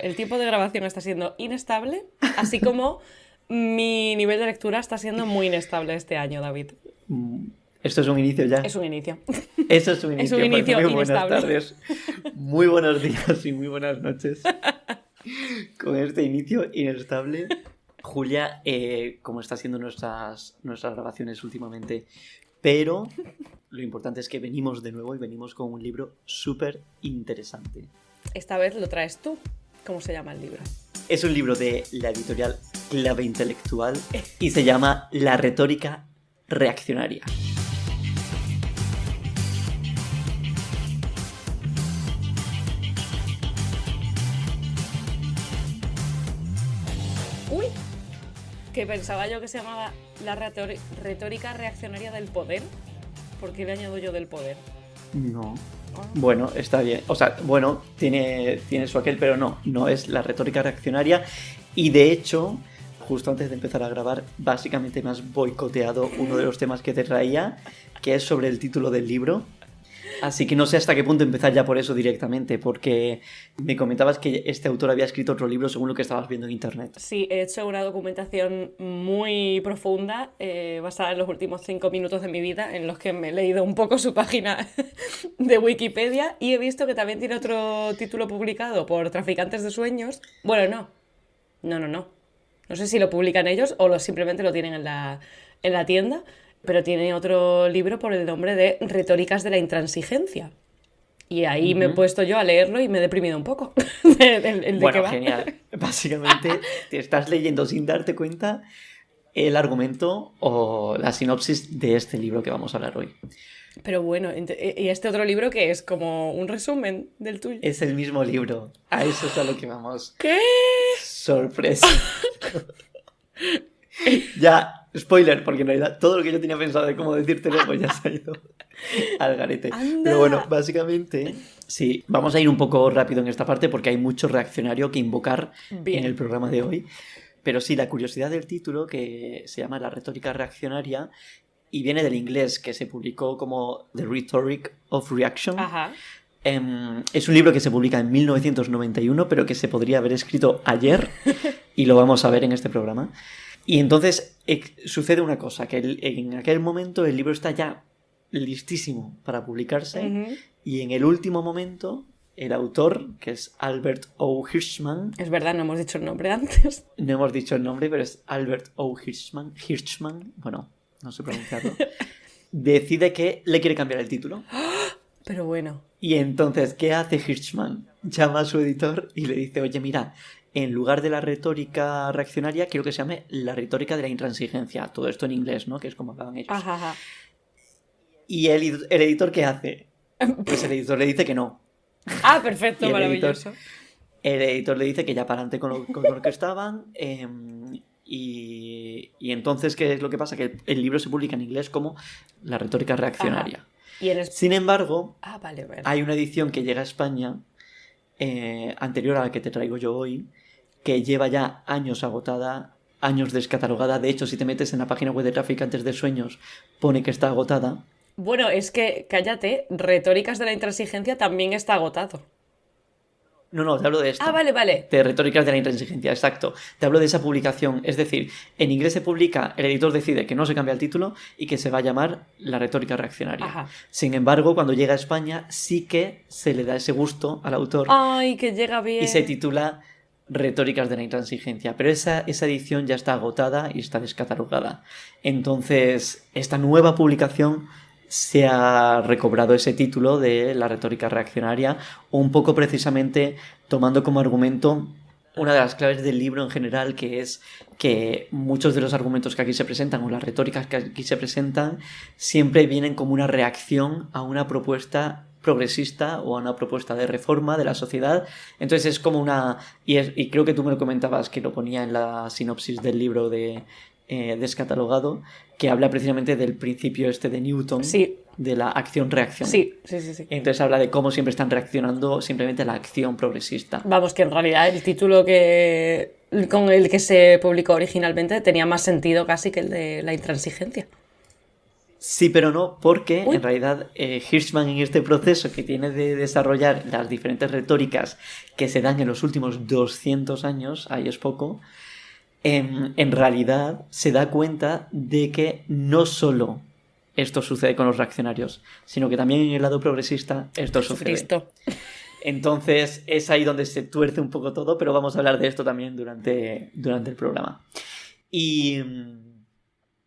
El tiempo de grabación está siendo inestable, así como mi nivel de lectura está siendo muy inestable este año, David. Esto es un inicio ya. Es un inicio. Eso es un Es inicio. un inicio Pues muy inestable. buenas tardes, muy buenos días y muy buenas noches. Con este inicio inestable, Julia, como está haciendo nuestras grabaciones últimamente, pero lo importante es que venimos de nuevo y venimos con un libro súper interesante. Esta vez lo traes tú. ¿Cómo se llama el libro? Es un libro de la editorial Clave Intelectual y se llama La retórica reaccionaria. Uy, que pensaba yo que se llamaba la retórica reaccionaria del poder. ¿Por qué le añado yo del poder? No. Bueno, está bien. O sea, bueno, tiene su aquel, pero no es la retórica reaccionaria. Y de hecho, justo antes de empezar a grabar, básicamente me has boicoteado uno de los temas que te traía, que es sobre el título del libro. Así que no sé hasta qué punto empezar ya por eso directamente, porque me comentabas que este autor había escrito otro libro según lo que estabas viendo en internet. Sí, he hecho una documentación muy profunda, basada en los últimos 5 minutos de mi vida, en los que me he leído un poco su página de Wikipedia y he visto que también tiene otro título publicado por Traficantes de Sueños. Bueno, no. No sé si lo publican ellos o simplemente lo tienen en la tienda. Pero tiene otro libro por el nombre de Retóricas de la Intransigencia. Y ahí me he puesto yo a leerlo y me he deprimido un poco. ¿De bueno, qué va? Genial. Básicamente te estás leyendo sin darte cuenta el argumento o la sinopsis de este libro que vamos a hablar hoy. Pero bueno, ¿y este otro libro que es como un resumen del tuyo? Es el mismo libro. A eso es a lo que vamos. ¿Qué? Sorpresa. Ya, spoiler, porque en realidad todo lo que yo tenía pensado de cómo decírtelo pues ya se ha ido al garete. ¡Anda! Pero bueno, básicamente, sí, vamos a ir un poco rápido en esta parte porque hay mucho reaccionario que invocar Bien. en el programa de hoy. Pero sí, la curiosidad del título, que se llama La retórica reaccionaria, y viene del inglés, que se publicó como The Rhetoric of Reaction. Ajá. Es un libro que se publica en 1991, pero que se podría haber escrito ayer, y lo vamos a ver en este programa. Y entonces sucede una cosa, que en aquel momento el libro está ya listísimo para publicarse, y en el último momento el autor, que es Albert O. Hirschman... Es verdad, no hemos dicho el nombre antes. No hemos dicho el nombre, pero es Albert O. Hirschman, bueno, no sé pronunciarlo, decide que le quiere cambiar el título. Pero bueno. Y entonces, ¿qué hace Hirschman? Llama a su editor y le dice, oye, mira, en lugar de la retórica reaccionaria, quiero que se llame la retórica de la intransigencia. Todo esto en inglés, ¿no? Que es como hablaban ellos. Ajá. ¿Y el editor qué hace? Pues el editor le dice que no. Ah, perfecto, Y maravilloso. El editor le dice que ya para adelante con lo que estaban. Y entonces, ¿qué es lo que pasa? Que el libro se publica en inglés como la retórica reaccionaria. Ajá. Y Sin embargo, vale. hay una edición que llega a España, anterior a la que te traigo yo hoy, que lleva ya años agotada, años descatalogada. De hecho, si te metes en la página web de Traficantes de Sueños, pone que está agotada. Bueno, es que, cállate, Retóricas de la Intransigencia también está agotado. No, te hablo de esta. Ah, vale. De Retóricas de la Intransigencia, exacto. Te hablo de esa publicación. Es decir, en inglés se publica, el editor decide que no se cambia el título y que se va a llamar La retórica reaccionaria. Ajá. Sin embargo, cuando llega a España, sí que se le da ese gusto al autor. Ay, que llega bien. Y se titula Retóricas de la Intransigencia. Pero esa edición ya está agotada y está descatalogada. Entonces, esta nueva publicación se ha recobrado ese título de la retórica reaccionaria, un poco precisamente tomando como argumento una de las claves del libro en general, que es que muchos de los argumentos que aquí se presentan o las retóricas que aquí se presentan siempre vienen como una reacción a una propuesta progresista o a una propuesta de reforma de la sociedad. Entonces es como una... Y creo que tú me lo comentabas, que lo ponía en la sinopsis del libro de descatalogado, que habla precisamente del principio este de Newton, sí, de la acción-reacción. Sí. Entonces habla de cómo siempre están reaccionando simplemente a la acción progresista. Vamos, que en realidad el título con el que se publicó originalmente tenía más sentido casi que el de la intransigencia. Sí, pero no, porque Uy. en realidad Hirschman en este proceso que tiene de desarrollar las diferentes retóricas que se dan en los últimos 200 años, ahí es poco, en realidad se da cuenta de que no solo esto sucede con los reaccionarios, sino que también en el lado progresista esto sucede. Jesucristo. Entonces es ahí donde se tuerce un poco todo, pero vamos a hablar de esto también durante el programa. Y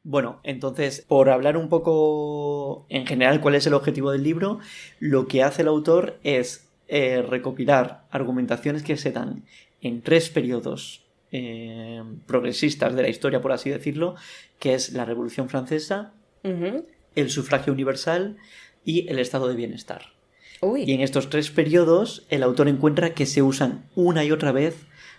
bueno, entonces, por hablar un poco en general cuál es el objetivo del libro, lo que hace el autor es recopilar argumentaciones que se dan en 3 periodos progresistas de la historia, por así decirlo, que es la Revolución Francesa, Ujú. el sufragio universal y el estado de bienestar. Uy. Y en estos 3 periodos el autor encuentra que se usan una y otra vez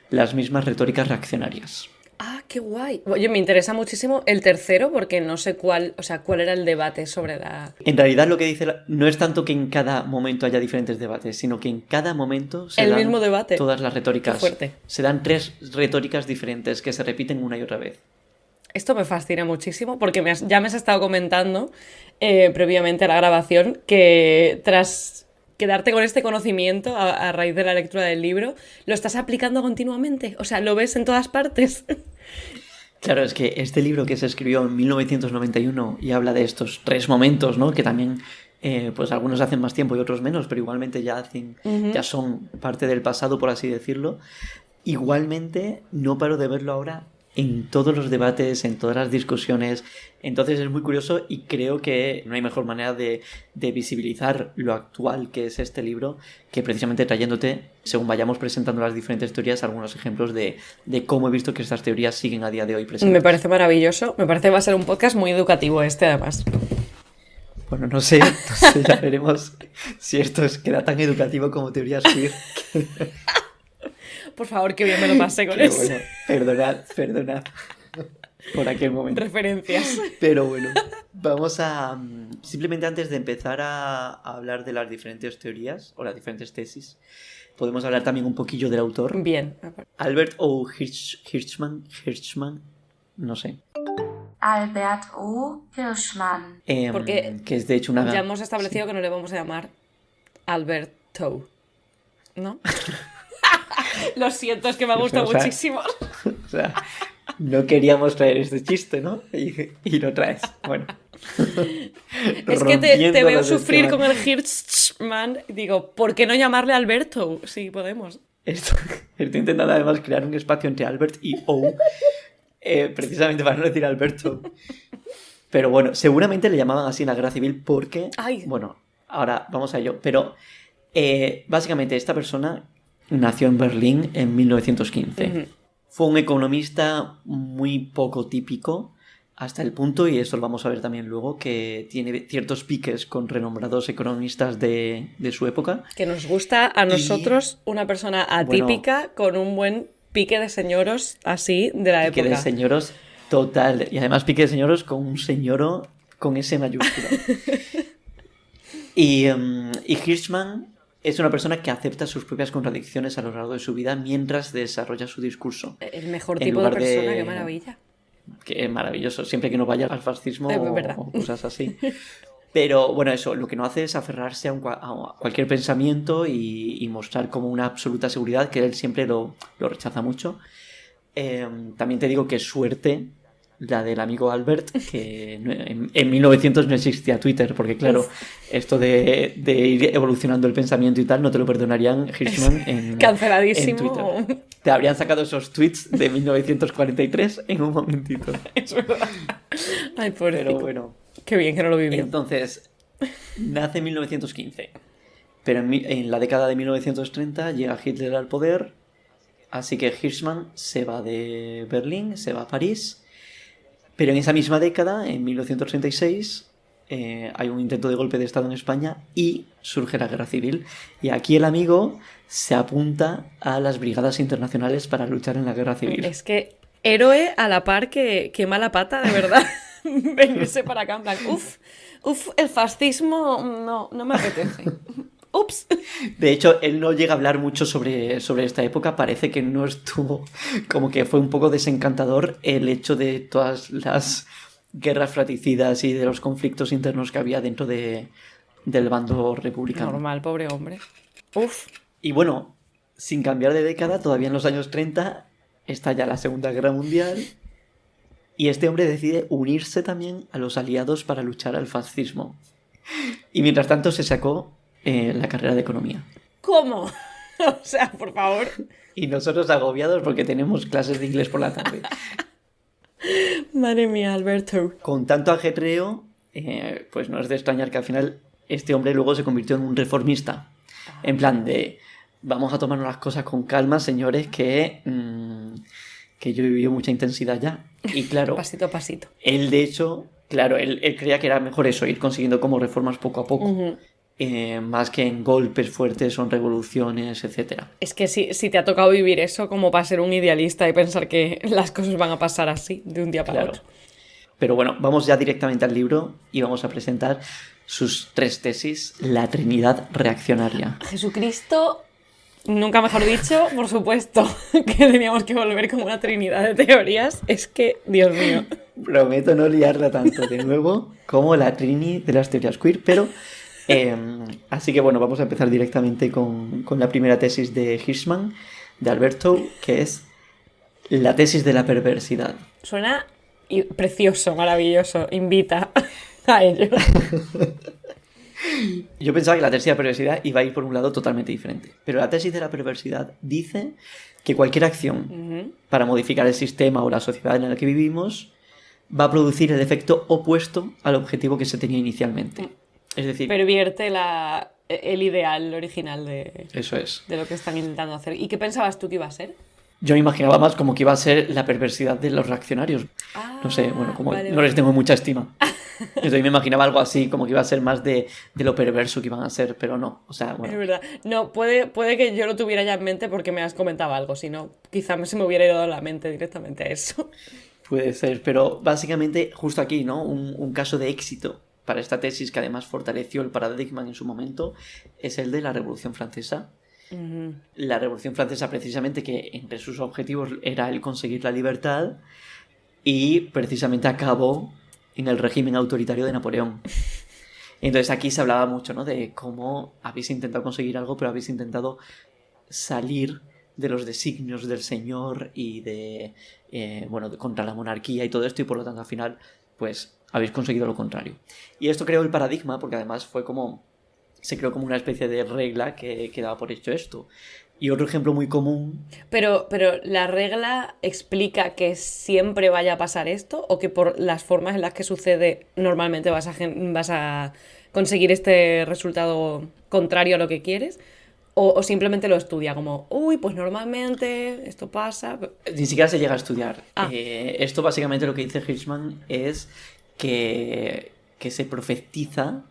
las mismas retóricas reaccionarias. Ah, qué guay. Oye, me interesa muchísimo el tercero porque no sé cuál, o sea, cuál era el debate sobre la... En realidad lo que dice no es tanto que en cada momento haya diferentes debates, sino que en cada momento se El dan mismo debate. todas las retóricas. Qué fuerte. Se dan 3 retóricas diferentes que se repiten una y otra vez. Esto me fascina muchísimo porque ya me has estado comentando previamente a la grabación que tras quedarte con este conocimiento a raíz de la lectura del libro, lo estás aplicando continuamente. O sea, lo ves en todas partes. Claro, es que este libro que se escribió en 1991 y habla de estos 3 momentos, ¿no? Que también, pues algunos hacen más tiempo y otros menos, pero igualmente ya son parte del pasado, por así decirlo. Igualmente, no paro de verlo ahora en todos los debates, en todas las discusiones. Entonces es muy curioso y creo que no hay mejor manera de visibilizar lo actual que es este libro que precisamente trayéndote, según vayamos presentando las diferentes teorías, algunos ejemplos de cómo he visto que estas teorías siguen a día de hoy presentes. Me parece maravilloso. Me parece que va a ser un podcast muy educativo este, además. Bueno, no sé, ya veremos si esto queda tan educativo como teorías queer. Por favor, que bien me lo pasé con Pero eso. bueno, perdonad por aquel momento. Referencias. Pero bueno, vamos a... Simplemente antes de empezar a hablar de las diferentes teorías o las diferentes tesis, podemos hablar también un poquillo del autor. Bien. Albert O. Hirschman, no sé. Albert O. Hirschman. Porque que es de hecho una... ya hemos establecido que no le vamos a llamar Alberto, ¿no? Lo siento, es que me ha gustado muchísimo. O sea, no queríamos traer este chiste, ¿no? Y lo traes. Bueno. Es que te veo los sufrir esquemas. con el Hirschman. Digo, ¿por qué no llamarle Alberto? Sí, podemos. Estoy intentando además crear un espacio entre Albert y O, precisamente para no decir Alberto. Pero bueno, seguramente le llamaban así en la guerra civil porque... Ay. Bueno, ahora vamos a ello. Pero básicamente esta persona nació en Berlín en 1915. Ujú. Fue un economista muy poco típico hasta el punto, y eso lo vamos a ver también luego, que tiene ciertos piques con renombrados economistas de su época. Que nos gusta a nosotros una persona atípica con un buen pique de señoros así de la época. Pique de señoros total. Y además pique de señoros con un señoro con S mayúscula. y Hirschman es una persona que acepta sus propias contradicciones a lo largo de su vida mientras desarrolla su discurso. El mejor En tipo de lugar persona, qué maravilla. Que es maravilloso, siempre que no vaya al fascismo verdad. o cosas así. Pero bueno, eso, lo que no hace es aferrarse a cualquier pensamiento y mostrar como una absoluta seguridad, que él siempre lo rechaza mucho. También te digo que suerte la del amigo Albert, que en 1900 no existía Twitter, porque claro, esto de ir evolucionando el pensamiento y tal, no te lo perdonarían Hirschman en Canceladísimo. en Twitter. Te habrían sacado esos tweets de 1943 en un momentito. Es verdad. Ay, pobrecito. Pero bueno. Qué bien que no lo vivió. Entonces, nace en 1915. Pero en la década de 1930 llega Hitler al poder. Así que Hirschman se va de Berlín, se va a París. Pero en esa misma década, en 1936, hay un intento de golpe de Estado en España y surge la guerra civil. Y aquí el amigo se apunta a las brigadas internacionales para luchar en la guerra civil. Es que héroe a la par que mala pata, de verdad. Venirse para acá en plan, el fascismo no me apetece. Ups. De hecho, él no llega a hablar mucho sobre esta época. Parece que no estuvo... Como que fue un poco desencantador el hecho de todas las guerras fratricidas y de los conflictos internos que había dentro del bando republicano. Normal, pobre hombre. Uf. Y bueno, sin cambiar de década, todavía en los años 30 estalla la Segunda Guerra Mundial y este hombre decide unirse también a los aliados para luchar al fascismo. Y mientras tanto se sacó la carrera de economía. ¿Cómo? O sea, por favor. Y nosotros agobiados porque tenemos clases de inglés por la tarde. Madre mía, Alberto. Con tanto ajetreo, pues no es de extrañar que al final este hombre luego se convirtió en un reformista. En plan de, vamos a tomarnos las cosas con calma, señores, que yo he vivido mucha intensidad ya. Y claro, Pasito a pasito. él de hecho, claro, él creía que era mejor eso, ir consiguiendo como reformas poco a poco. Ujú. Más que en golpes fuertes o en revoluciones, etcétera. Es que si te ha tocado vivir eso, como para ser un idealista y pensar que las cosas van a pasar así, de un día para Claro. otro. Pero bueno, vamos ya directamente al libro y vamos a presentar sus 3 tesis, la Trinidad reaccionaria. Jesucristo, nunca mejor dicho, por supuesto, que teníamos que volver como una trinidad de teorías. Es que, Dios mío. Prometo no liarla tanto de nuevo como la Trini de las teorías queer, pero... así que bueno, vamos a empezar directamente con la primera tesis de Hirschman, de Alberto, que es la tesis de la perversidad. Suena precioso, maravilloso. Invita a ello. Yo pensaba que la tesis de la perversidad iba a ir por un lado totalmente diferente, pero la tesis de la perversidad dice que cualquier acción Ujú. para modificar el sistema o la sociedad en la que vivimos va a producir el efecto opuesto al objetivo que se tenía inicialmente. Es decir, Pervierte el ideal original eso es. de lo que están intentando hacer. ¿Y qué pensabas tú que iba a ser? Yo me imaginaba más como que iba a ser la perversidad de los reaccionarios. No sé, bueno, como vale, no vale. les tengo mucha estima. Entonces me imaginaba algo así, como que iba a ser más de lo perverso que iban a ser, pero no. O sea, Es bueno, verdad. No, puede que yo lo tuviera ya en mente porque me has comentado algo, si no, quizá se me hubiera ido a la mente directamente a eso. puede ser. Pero básicamente, justo aquí, ¿no? Un caso de éxito para esta tesis que además fortaleció el paradigma en su momento es el de la Revolución Francesa. Ujú. La Revolución Francesa, precisamente, que entre sus objetivos era el conseguir la libertad y precisamente acabó en el régimen autoritario de Napoleón. Entonces aquí se hablaba mucho, ¿no? De cómo habéis intentado conseguir algo, pero habéis intentado salir de los designios del señor y contra la monarquía y todo esto, y por lo tanto al final, pues habéis conseguido lo contrario. Y esto creó el paradigma, porque además se creó como una especie de regla que daba por hecho esto. Y otro ejemplo muy común... Pero ¿la regla explica que siempre vaya a pasar esto o que por las formas en las que sucede normalmente vas a conseguir este resultado contrario a lo que quieres? ¿O simplemente lo estudia como, uy, pues normalmente esto pasa? Ni siquiera se llega a estudiar. Ah. Esto básicamente lo que dice Hirschman es que se profetiza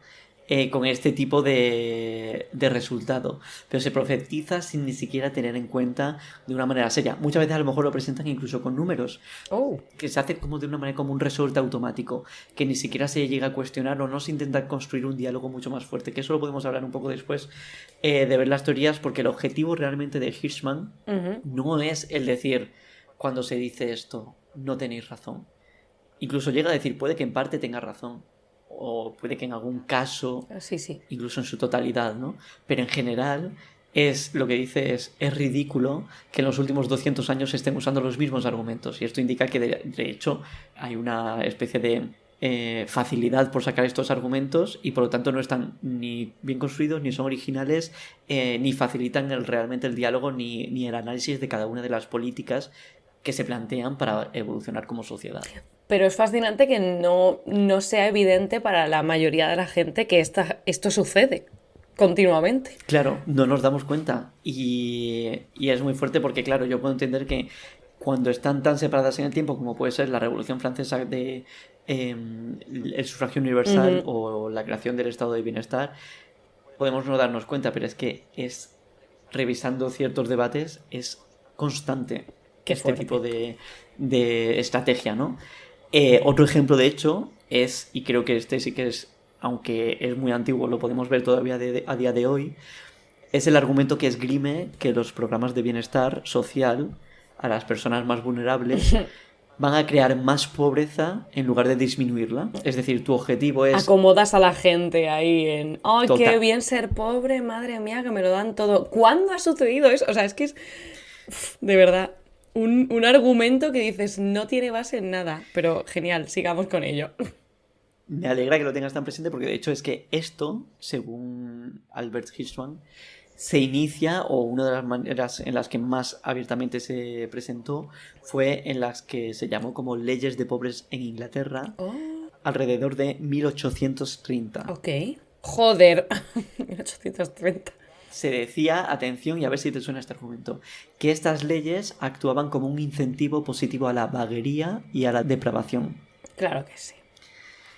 con este tipo de resultado. Pero se profetiza sin ni siquiera tener en cuenta de una manera seria. Muchas veces a lo mejor lo presentan incluso con números, Oh. que se hace como de una manera como un resorte automático, que ni siquiera se llega a cuestionar o no se intenta construir un diálogo mucho más fuerte, que eso lo podemos hablar un poco después de ver las teorías, porque el objetivo realmente de Hirschman Ujú. no es el decir, cuando se dice esto, no tenéis razón. Incluso llega a decir, puede que en parte tenga razón, o puede que en algún caso, Sí. incluso en su totalidad, ¿no? Pero en general, lo que dice es ridículo que en los últimos 200 años se estén usando los mismos argumentos. Y esto indica que, de hecho, hay una especie de facilidad por sacar estos argumentos y por lo tanto no están ni bien construidos, ni son originales, ni facilitan realmente el diálogo, ni el análisis de cada una de las políticas que se plantean para evolucionar como sociedad. Pero es fascinante que no sea evidente para la mayoría de la gente que esto sucede continuamente. Claro, no nos damos cuenta y es muy fuerte porque, claro, yo puedo entender que cuando están tan separadas en el tiempo como puede ser la Revolución Francesa de el sufragio universal o la creación del estado de bienestar, podemos no darnos cuenta, pero es que revisando ciertos debates, es constante Qué este fuerte. tipo de estrategia, ¿no? Otro ejemplo, de hecho, y creo que este sí que es, aunque es muy antiguo, lo podemos ver todavía a día de hoy, es el argumento que esgrime que los programas de bienestar social a las personas más vulnerables van a crear más pobreza en lugar de disminuirla. Es decir, tu objetivo es... Acomodas a la gente ahí en... ¡Ay, qué Total. bien ser pobre! Madre mía, que me lo dan todo. ¿Cuándo ha sucedido eso? O sea, es que es... De verdad, un argumento que dices no tiene base en nada. Pero genial, sigamos con ello. Me alegra que lo tengas tan presente porque de hecho es que esto, según Albert Hirschman, se inicia, o una de las maneras en las que más abiertamente se presentó, fue en las que se llamó como leyes de pobres en Inglaterra, Oh, alrededor de 1830. ok. Joder, 1830. Se decía, atención, y a ver si te suena este argumento, que estas leyes actuaban como un incentivo positivo a la vaguería y a la depravación. Claro que sí.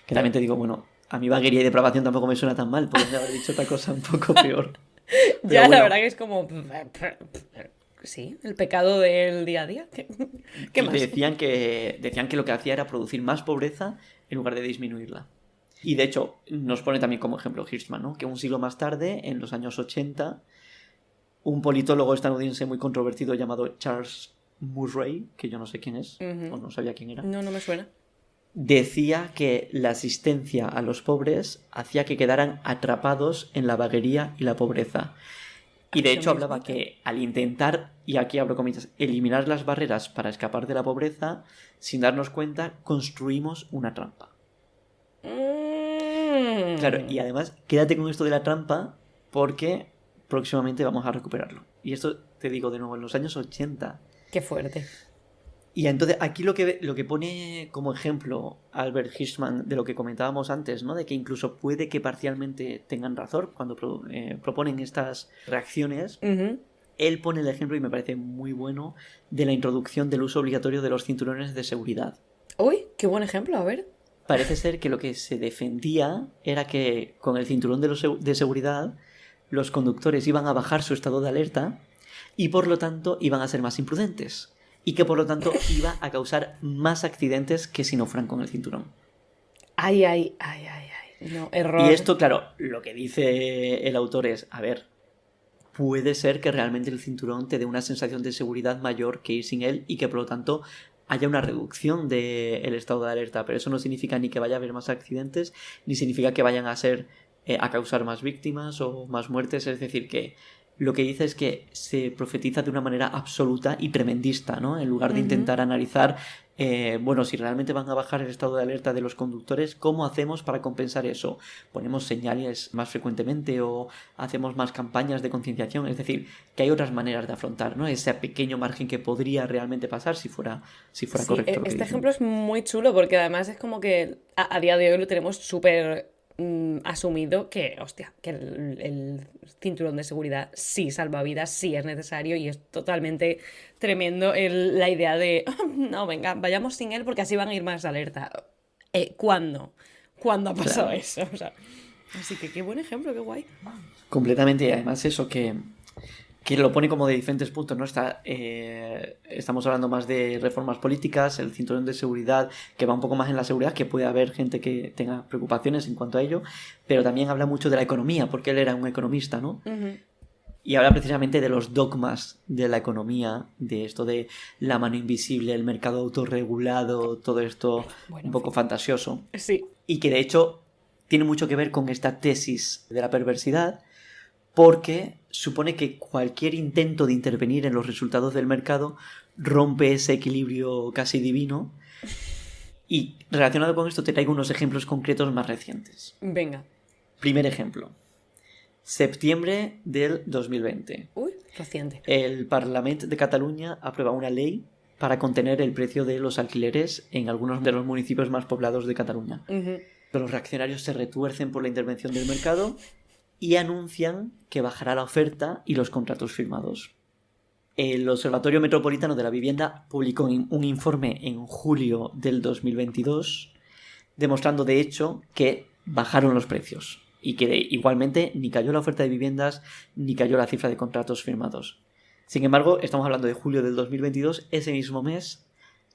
Que también te digo, bueno, a mí vaguería y depravación tampoco me suena tan mal, podría haber dicho otra cosa un poco peor. Pero Ya, la bueno, verdad que es como... Sí, el pecado del día a día. ¿Qué más? decían que lo que hacía era producir más pobreza en lugar de disminuirla. Y de hecho, nos pone también como ejemplo Hirschman, ¿no? Que un siglo más tarde, en los años 80, un politólogo estadounidense muy controvertido llamado Charles Murray, que yo no sé quién es, o no sabía quién era, No, no me suena. decía que la asistencia a los pobres hacía que quedaran atrapados en la vaguería y la pobreza. Y de Eso hecho hablaba mismito. que al intentar, y aquí abro comillas, eliminar las barreras para escapar de la pobreza, sin darnos cuenta, construimos una trampa. Claro, y además, quédate con esto de la trampa porque próximamente vamos a recuperarlo. Y esto te digo de nuevo, en los años 80. Qué fuerte. Y entonces aquí lo que pone como ejemplo Albert Hirschman de lo que comentábamos antes, ¿no? De que incluso puede que parcialmente tengan razón cuando proponen estas reacciones. Ujú. Él pone el ejemplo, y me parece muy bueno, de la introducción del uso obligatorio de los cinturones de seguridad. Uy, qué buen ejemplo, a ver. Parece ser que lo que se defendía era que con el cinturón de seguridad los conductores iban a bajar su estado de alerta y por lo tanto iban a ser más imprudentes. Y que por lo tanto iba a causar más accidentes que si no fueran con el cinturón. Ay, ay, ay, ay, ay. No, error. Y esto, claro, lo que dice el autor es, a ver, puede ser que realmente el cinturón te dé una sensación de seguridad mayor que ir sin él y que por lo tanto haya una reducción del estado de alerta, pero eso no significa ni que vaya a haber más accidentes, ni significa que vayan a ser a causar más víctimas o más muertes, es decir, que lo que dice es que se profetiza de una manera absoluta y tremendista, ¿no? En lugar de intentar analizar, bueno, si realmente van a bajar el estado de alerta de los conductores, ¿cómo hacemos para compensar eso? ¿Ponemos señales más frecuentemente o hacemos más campañas de concienciación? Es decir, que hay otras maneras de afrontar, ¿no? Ese pequeño margen que podría realmente pasar si fuera Sí, correcto lo que este dicen. ejemplo es muy chulo porque además es como que a día de hoy lo tenemos súper asumido que, hostia, que el cinturón de seguridad sí salva vidas, sí es necesario y es totalmente tremendo la idea de, no, venga, vayamos sin él porque así van a ir más alerta. ¿Cuándo? ¿Cuándo ha pasado Claro. eso? O sea, así que qué buen ejemplo, qué guay. Completamente, y además eso que lo pone como de diferentes puntos, ¿no? Estamos hablando más de reformas políticas, el cinturón de seguridad, que va un poco más en la seguridad, que puede haber gente que tenga preocupaciones en cuanto a ello, pero también habla mucho de la economía, porque él era un economista, ¿no? Ujú. Y habla precisamente de los dogmas de la economía, de esto de la mano invisible, el mercado autorregulado, todo esto Bueno, un poco fantasioso. Sí. Y que de hecho tiene mucho que ver con esta tesis de la perversidad, porque supone que cualquier intento de intervenir en los resultados del mercado rompe ese equilibrio casi divino. Y relacionado con esto te traigo unos ejemplos concretos más recientes. Venga. Primer ejemplo. Septiembre del 2020. Uy, reciente. El Parlamento de Cataluña aprueba una ley para contener el precio de los alquileres en algunos de los municipios más poblados de Cataluña. Ujú. Los reaccionarios se retuercen por la intervención del mercado y anuncian que bajará la oferta y los contratos firmados. El Observatorio Metropolitano de la Vivienda publicó un informe en julio del 2022 demostrando de hecho que bajaron los precios y que igualmente ni cayó la oferta de viviendas ni cayó la cifra de contratos firmados. Sin embargo, estamos hablando de julio del 2022, ese mismo mes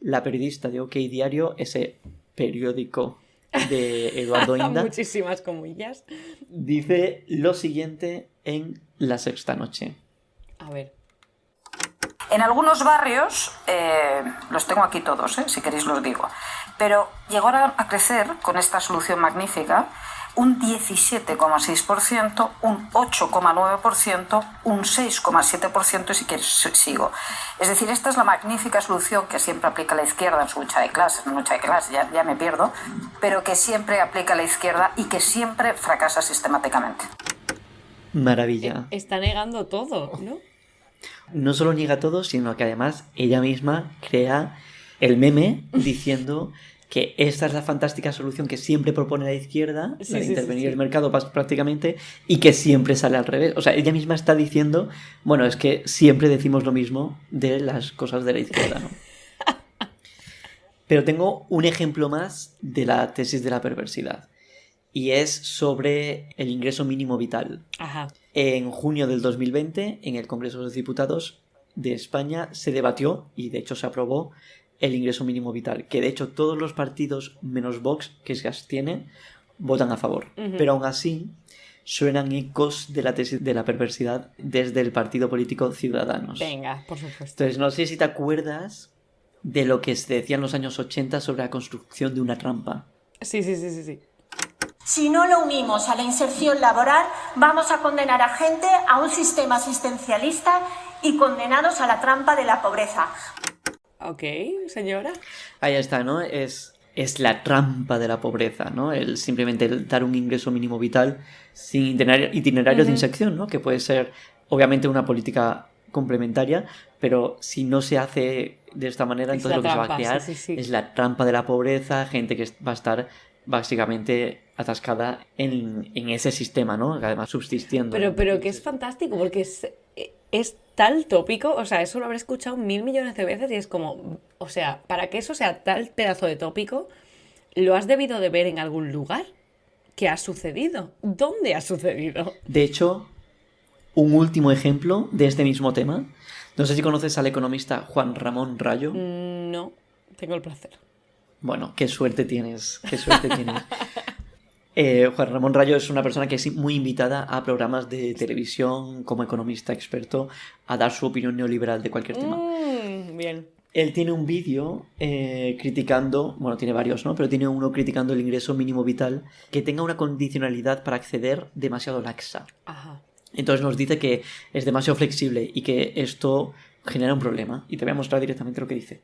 la periodista de OK Diario, ese periódico de Eduardo Inda, Muchísimas comillas. dice lo siguiente en La Sexta Noche. A ver. En algunos barrios, los tengo aquí todos, si queréis los digo, pero llegó a crecer con esta solución magnífica un 17,6%, un 8,9%, un 6,7% y si quieres sigo. Es decir, esta es la magnífica solución que siempre aplica la izquierda en su lucha de clases, ya me pierdo, pero que siempre aplica la izquierda y que siempre fracasa sistemáticamente. Maravilla. Está negando todo, ¿no? No solo niega todo, sino que además ella misma crea el meme diciendo que esta es la fantástica solución que siempre propone la izquierda, la de intervenir el mercado prácticamente, y que siempre sale al revés. O sea, ella misma está diciendo, bueno, es que siempre decimos lo mismo de las cosas de la izquierda, ¿no? Pero tengo un ejemplo más de la tesis de la perversidad, y es sobre el ingreso mínimo vital. Ajá. En junio del 2020, en el Congreso de los Diputados de España, se debatió, y de hecho se aprobó, el ingreso mínimo vital, que de hecho todos los partidos menos Vox que se abstienen votan a favor. Pero aún así suenan ecos de la tesis de la perversidad desde el partido político Ciudadanos. Venga, por supuesto. Entonces, no sé si te acuerdas de lo que se decía en los años 80 sobre la construcción de una trampa. Sí. Si no lo unimos a la inserción laboral, vamos a condenar a gente a un sistema asistencialista y condenados a la trampa de la pobreza. Ok, señora. Ahí está, ¿no? Es la trampa de la pobreza, ¿no? Simplemente el dar un ingreso mínimo vital sin itinerario de inserción, ¿no? Que puede ser, obviamente, una política complementaria, pero si no se hace de esta manera, entonces lo que se va a crear es la trampa de la pobreza, gente que va a estar básicamente atascada en ese sistema, ¿no? Además subsistiendo. Pero que es fantástico, porque es tal tópico, o sea, eso lo habré escuchado 1.000 millones de veces y es como, o sea, para que eso sea tal pedazo de tópico, ¿lo has debido de ver en algún lugar? ¿Qué ha sucedido? ¿Dónde ha sucedido? De hecho, un último ejemplo de este mismo tema. No sé si conoces al economista Juan Ramón Rayo. No, tengo el placer. Bueno, qué suerte tienes, qué suerte tienes. Juan Ramón Rayo es una persona que es muy invitada a programas de televisión como economista experto a dar su opinión neoliberal de cualquier tema. Bien. Él tiene un vídeo criticando, bueno, tiene varios, ¿no? Pero tiene uno criticando el ingreso mínimo vital que tenga una condicionalidad para acceder demasiado laxa. Ajá. Entonces nos dice que es demasiado flexible y que esto genera un problema. Y te voy a mostrar directamente lo que dice.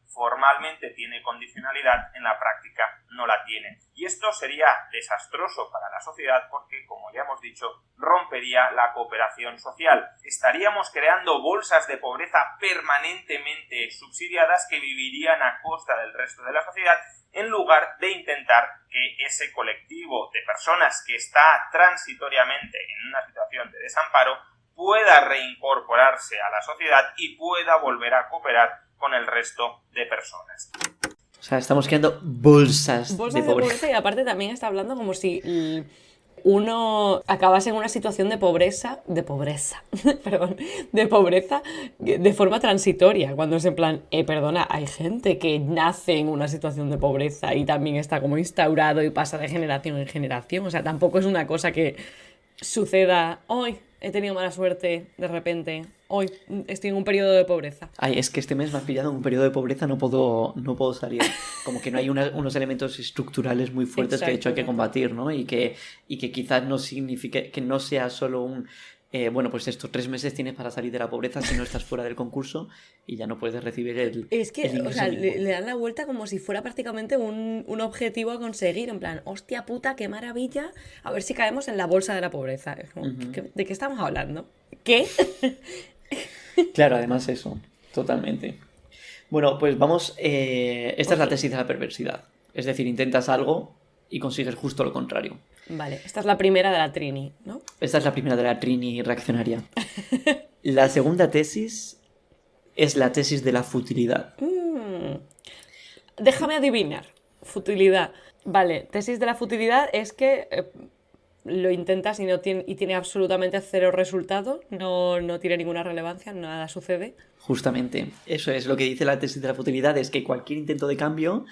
Formalmente tiene condicionalidad, en la práctica no la tiene. Y esto sería desastroso para la sociedad porque, como ya hemos dicho, rompería la cooperación social. Estaríamos creando bolsas de pobreza permanentemente subsidiadas que vivirían a costa del resto de la sociedad en lugar de intentar que ese colectivo de personas que está transitoriamente en una situación de desamparo pueda reincorporarse a la sociedad y pueda volver a cooperar con el resto de personas. O sea, estamos creando bolsas de pobreza y aparte también está hablando como si uno acabase en una situación de pobreza de forma transitoria, cuando es en plan, perdona, hay gente que nace en una situación de pobreza y también está como instaurado y pasa de generación en generación, o sea, tampoco es una cosa que suceda hoy. He tenido mala suerte de repente. Hoy estoy en un periodo de pobreza. Ay, es que este mes me has pillado en un periodo de pobreza, no puedo salir. Como que no hay unos elementos estructurales muy fuertes. Exacto, que de hecho hay que combatir, ¿no? Y que quizás no signifique que no sea solo un... bueno, pues estos 3 meses tienes para salir de la pobreza si no estás fuera del concurso y ya no puedes recibir el... Es que, o sea, le dan la vuelta como si fuera prácticamente un objetivo a conseguir. En plan, hostia puta, qué maravilla. A ver si caemos en la bolsa de la pobreza. Es como, ¿de qué estamos hablando? ¿Qué? Claro, además eso, totalmente. Bueno, pues vamos... esta es la tesis de la perversidad. Es decir, intentas algo y consigues justo lo contrario. Vale, esta es la primera de la Trini, ¿no? Esta es la primera de la Trini reaccionaria. La segunda tesis es la tesis de la futilidad. Déjame adivinar. Futilidad. Vale, tesis de la futilidad es que lo intentas y tiene absolutamente cero resultado, no tiene ninguna relevancia, nada sucede. Justamente, eso es lo que dice la tesis de la futilidad, es que cualquier intento de cambio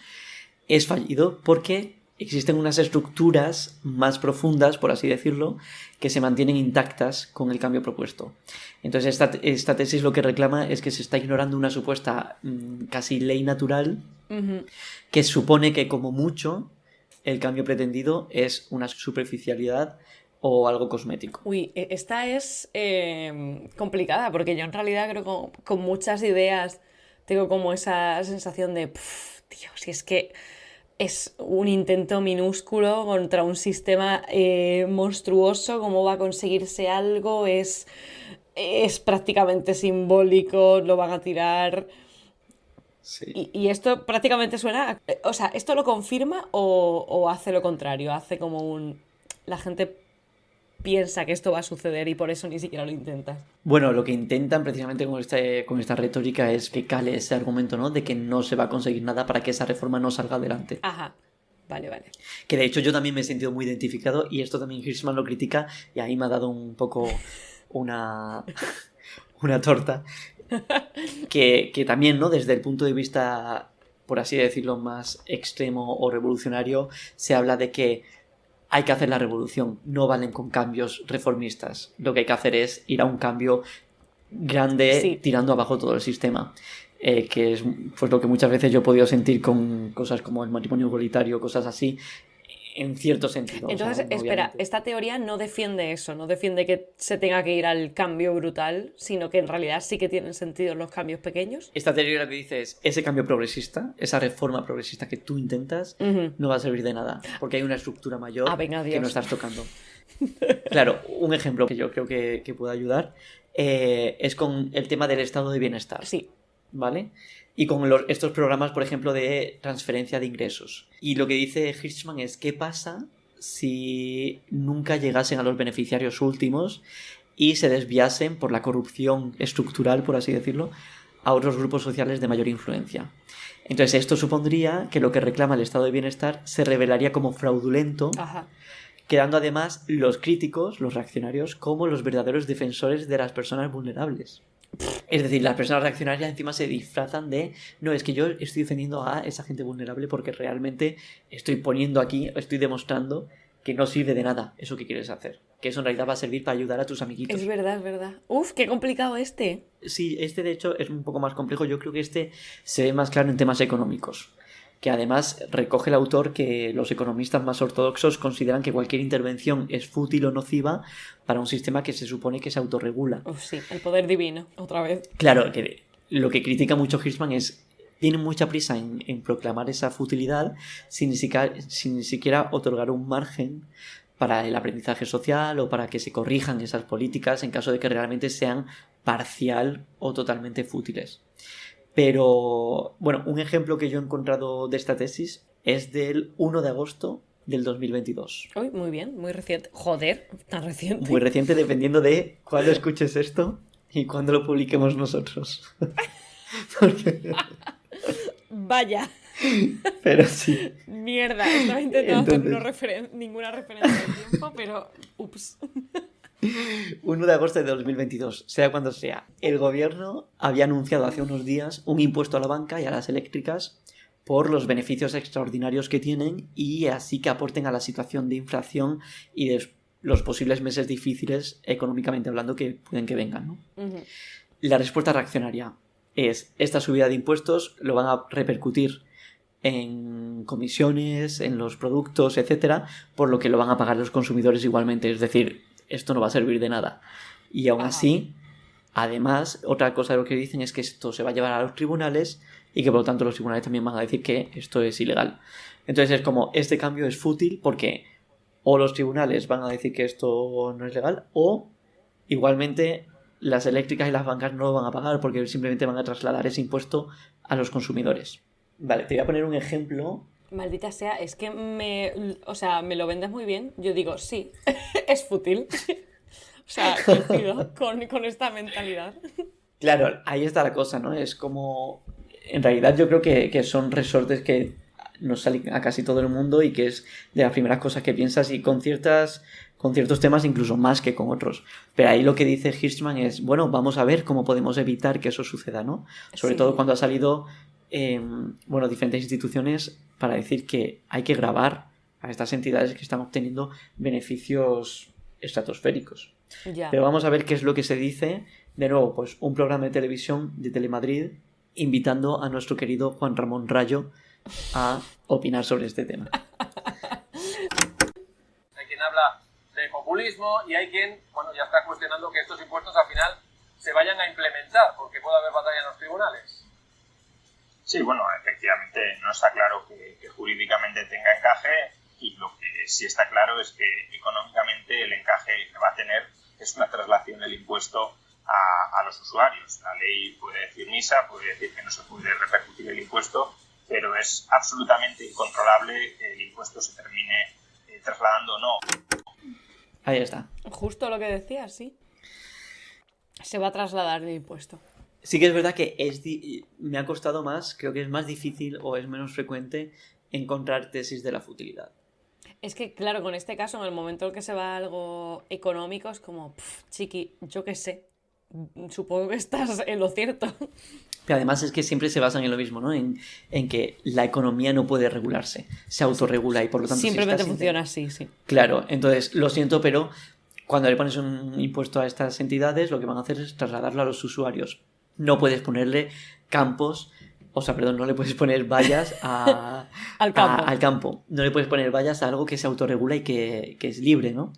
es fallido porque existen unas estructuras más profundas, por así decirlo, que se mantienen intactas con el cambio propuesto. Entonces esta tesis lo que reclama es que se está ignorando una supuesta casi ley natural que supone que como mucho el cambio pretendido es una superficialidad o algo cosmético. Uy, esta es complicada porque yo en realidad creo que con muchas ideas tengo como esa sensación de, tío, si es que es un intento minúsculo contra un sistema monstruoso, ¿cómo va a conseguirse algo? Es prácticamente simbólico, lo van a tirar. Sí. Y esto prácticamente suena... O sea, ¿esto lo confirma o hace lo contrario? Hace como la gente piensa que esto va a suceder y por eso ni siquiera lo intenta. Bueno, lo que intentan precisamente con esta retórica es que cale ese argumento, ¿no? De que no se va a conseguir nada para que esa reforma no salga adelante. Ajá, vale. Que de hecho yo también me he sentido muy identificado y esto también Hirschman lo critica y ahí me ha dado un poco una torta. Que también, ¿no? Desde el punto de vista, por así decirlo, más extremo o revolucionario, se habla de que hay que hacer la revolución, no valen con cambios reformistas. Lo que hay que hacer es ir a un cambio grande, tirando abajo todo el sistema. Que es pues lo que muchas veces yo he podido sentir con cosas como el matrimonio igualitario, cosas así, en cierto sentido. Entonces, espera, esta teoría no defiende eso, no defiende que se tenga que ir al cambio brutal, sino que en realidad sí que tienen sentido los cambios pequeños. Esta teoría lo que dice es, ese cambio progresista, esa reforma progresista que tú intentas, no va a servir de nada, porque hay una estructura mayor que no estás tocando. Claro, un ejemplo que yo creo que puede ayudar es con el tema del estado de bienestar. Sí. ¿Vale? Y con estos programas, por ejemplo, de transferencia de ingresos. Y lo que dice Hirschman es, ¿qué pasa si nunca llegasen a los beneficiarios últimos y se desviasen por la corrupción estructural, por así decirlo, a otros grupos sociales de mayor influencia? Entonces esto supondría que lo que reclama el estado de bienestar se revelaría como fraudulento, quedando además los críticos, los reaccionarios, como los verdaderos defensores de las personas vulnerables. Es decir, las personas reaccionarias encima se disfrazan de no, es que yo estoy defendiendo a esa gente vulnerable porque realmente estoy poniendo aquí, estoy demostrando que no sirve de nada eso que quieres hacer, que eso en realidad va a servir para ayudar a tus amiguitos. Es verdad. Uf, qué complicado este. Sí, este de hecho es un poco más complejo. Yo creo que este se ve más claro en temas económicos, que además recoge el autor que los economistas más ortodoxos consideran que cualquier intervención es fútil o nociva para un sistema que se supone que se autorregula. Sí, el poder divino, otra vez. Claro, que lo que critica mucho Hirschman es tienen mucha prisa en proclamar esa futilidad sin ni siquiera otorgar un margen para el aprendizaje social o para que se corrijan esas políticas en caso de que realmente sean parcial o totalmente fútiles. Pero, bueno, un ejemplo que yo he encontrado de esta tesis es del 1 de agosto del 2022. Uy, muy bien, muy reciente. Joder, tan reciente. Muy reciente, dependiendo de cuándo escuches esto y cuándo lo publiquemos nosotros. Porque... Vaya. Pero sí. Mierda, estaba intentando hacer ninguna referencia al tiempo, pero ups. 1 de agosto de 2022, sea cuando sea. El gobierno había anunciado hace unos días un impuesto a la banca y a las eléctricas por los beneficios extraordinarios que tienen y así que aporten a la situación de inflación y de los posibles meses difíciles económicamente hablando que pueden que vengan, ¿no? Uh-huh. La respuesta reaccionaria es esta subida de impuestos lo van a repercutir en comisiones, en los productos, etcétera, por lo que lo van a pagar los consumidores igualmente, es decir, esto no va a servir de nada. Y aún así, además, otra cosa de lo que dicen es que esto se va a llevar a los tribunales y que por lo tanto los tribunales también van a decir que esto es ilegal. Entonces es como, este cambio es fútil porque o los tribunales van a decir que esto no es legal o igualmente las eléctricas y las bancas no lo van a pagar porque simplemente van a trasladar ese impuesto a los consumidores. Vale, te voy a poner un ejemplo. Maldita sea, es que me lo vendes muy bien. Yo digo, sí, es fútil. O sea, coincido con esta mentalidad. Claro, ahí está la cosa, ¿no? Es como... En realidad yo creo que son resortes que nos salen a casi todo el mundo y que es de las primeras cosas que piensas y con ciertos temas incluso más que con otros. Pero ahí lo que dice Hirschman es, bueno, vamos a ver cómo podemos evitar que eso suceda, ¿no? Sobre todo cuando ha salido... diferentes instituciones para decir que hay que grabar a estas entidades que están obteniendo beneficios estratosféricos. Ya. Pero vamos a ver qué es lo que se dice. De nuevo, pues un programa de televisión de Telemadrid invitando a nuestro querido Juan Ramón Rayo a opinar sobre este tema. Hay quien habla de populismo y hay quien, bueno, ya está cuestionando que estos impuestos al final se vayan a implementar, porque puede haber batalla en los tribunales. Sí, bueno, efectivamente no está claro que jurídicamente tenga encaje, y lo que sí está claro es que económicamente el encaje que va a tener es una traslación del impuesto a los usuarios. La ley puede decir misa, puede decir que no se puede repercutir el impuesto, pero es absolutamente incontrolable que el impuesto se termine trasladando o no. Ahí está. Justo lo que decías, sí. Se va a trasladar el impuesto. Sí que es verdad que me ha costado más, creo que es más difícil o es menos frecuente encontrar tesis de la futilidad. Es que, claro, con este caso, en el momento en que se va a algo económico, es como, chiqui, yo qué sé. Supongo que estás en lo cierto. Pero además es que siempre se basan en lo mismo, ¿no? En que la economía no puede regularse, se autorregula y por lo tanto... Simplemente si funciona así, sí. Claro, entonces lo siento, pero cuando le pones un impuesto a estas entidades, lo que van a hacer es trasladarlo a los usuarios. No puedes ponerle campos, no le puedes poner vallas al campo. No le puedes poner vallas a algo que se autorregula y que es libre, ¿no?